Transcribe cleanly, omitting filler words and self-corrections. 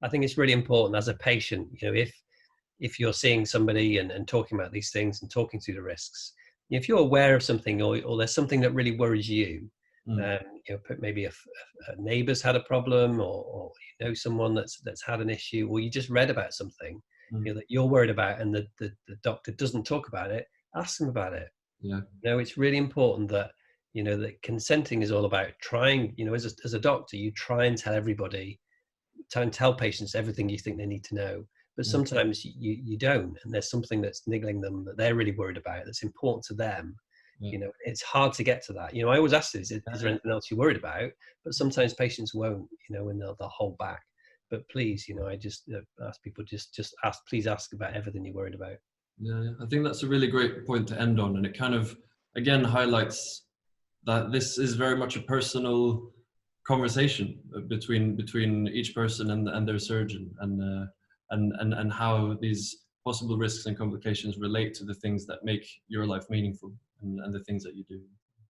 I think it's really important as a patient, if you're seeing somebody and talking about these things and talking through the risks, if you're aware of something, or there's something that really worries you, maybe a neighbour's had a problem, or someone that's had an issue, or you just read about something that you're worried about, and the doctor doesn't talk about it, ask them about it. Yeah. It's really important that that consenting is all about trying. As a doctor, you try and tell patients everything you think they need to know. But sometimes you don't, and there's something that's niggling them that they're really worried about, that's important to them. It's hard to get to that. I always ask this, is there anything else you're worried about? But sometimes patients won't, and they'll hold back. But please, I just ask people, just ask, please ask about everything you're worried about. Yeah, I think that's a really great point to end on, and it kind of again highlights that this is very much a personal conversation between each person and their surgeon, and how these possible risks and complications relate to the things that make your life meaningful, and the things that you do.